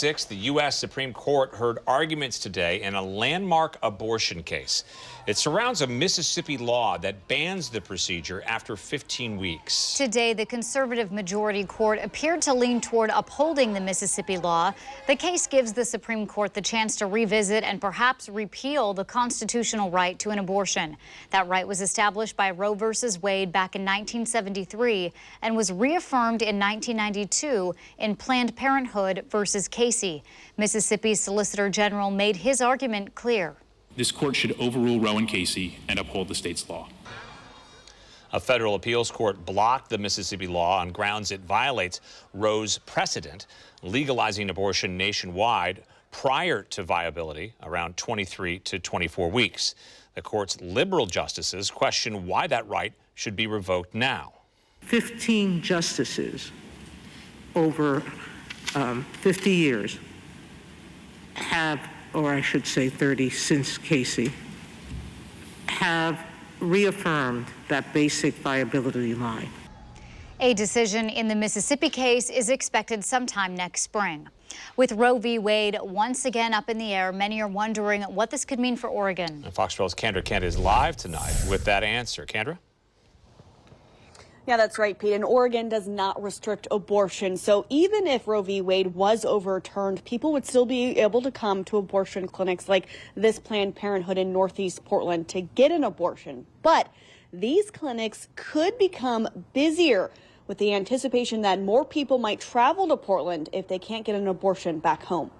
The U.S. Supreme Court heard arguments today in a landmark abortion case. It surrounds a Mississippi law that bans the procedure after 15 weeks. Today, the conservative majority court appeared to lean toward upholding the Mississippi law. The case gives the Supreme Court the chance to revisit and perhaps repeal the constitutional right to an abortion. That right was established by Roe v. Wade back in 1973 and was reaffirmed in 1992 in Planned Parenthood v. Casey. Mississippi's Solicitor General made his argument clear. This court should overrule Roe and Casey and uphold the state's law. A federal appeals court blocked the Mississippi law on grounds it violates Roe's precedent, legalizing abortion nationwide prior to viability, around 23 to 24 weeks. The court's liberal justices question why that right should be revoked now. 15 justices over 50 years have, or I should say 30 since Casey, have reaffirmed that basic viability line. A decision in the Mississippi case is expected sometime next spring. With Roe v. Wade once again up in the air, many are wondering what this could mean for Oregon. And Fox 12's KANDRA is live tonight with that answer. KANDRA? Yeah, that's right, Pete. And Oregon does not restrict abortion. So even if Roe v. Wade was overturned, people would still be able to come to abortion clinics like this Planned Parenthood in Northeast Portland to get an abortion. But these clinics could become busier with the anticipation that more people might travel to Portland if they can't get an abortion back home.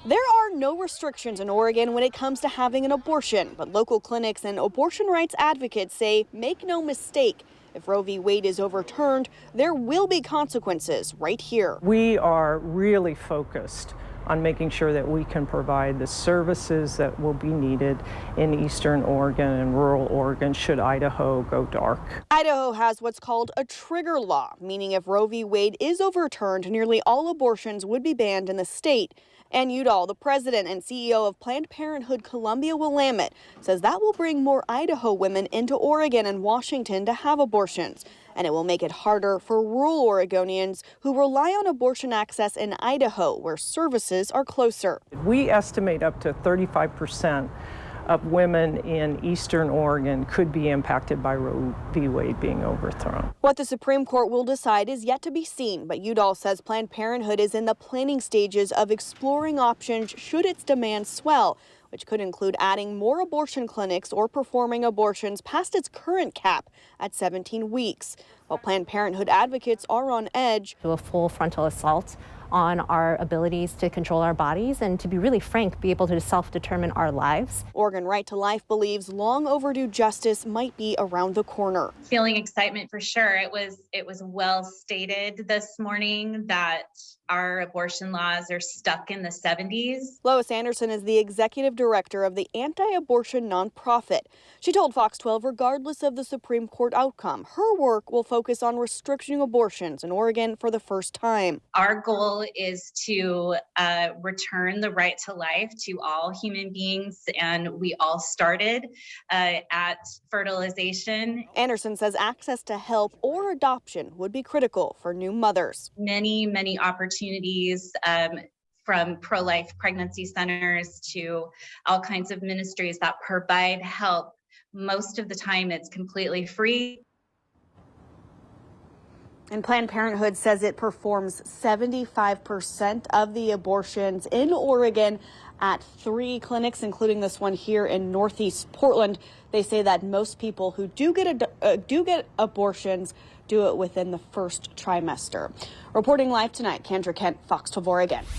There are no restrictions in Oregon when it comes to having an abortion, but local clinics and abortion rights advocates say, make no mistake, if Roe v. Wade is overturned, there will be consequences right here. We are really focused on making sure that we can provide the services that will be needed in eastern Oregon and rural Oregon should Idaho go dark. Idaho has what's called a trigger law, meaning if Roe v. Wade is overturned, nearly all abortions would be banned in the state. Anne Udall, the president and CEO of Planned Parenthood Columbia Willamette, says that will bring more Idaho women into Oregon and Washington to have abortions. And it will make it harder for rural Oregonians who rely on abortion access in Idaho, where services are closer. We estimate up to 35% of women in eastern Oregon could be impacted by Roe v. Wade being overthrown. What the Supreme Court will decide is yet to be seen, but Udall says Planned Parenthood is in the planning stages of exploring options should its demand swell, which could include adding more abortion clinics or performing abortions past its current cap at 17 weeks. While Planned Parenthood advocates are on edge. A full frontal assault on our abilities to control our bodies and, to be really frank, be able to self-determine our lives. Oregon Right to Life believes long overdue justice might be around the corner. Feeling excitement for sure. It was well stated this morning that our abortion laws are stuck in the 70s. Lois Anderson is the executive director of the anti-abortion nonprofit. She told Fox 12, regardless of the Supreme Court outcome, her work will focus on restricting abortions in Oregon for the first time. Our goal is to return the right to life to all human beings, and we all started at fertilization. Anderson says access to help or adoption would be critical for new mothers. Many opportunities from pro-life pregnancy centers to all kinds of ministries that provide help. Most of the time it's completely free. And Planned Parenthood says it performs 75% of the abortions in Oregon at 3 clinics, including this one here in Northeast Portland. They say that most people who do get abortions do it within the first trimester. Reporting live tonight, KANDRA, Fox 12 Oregon.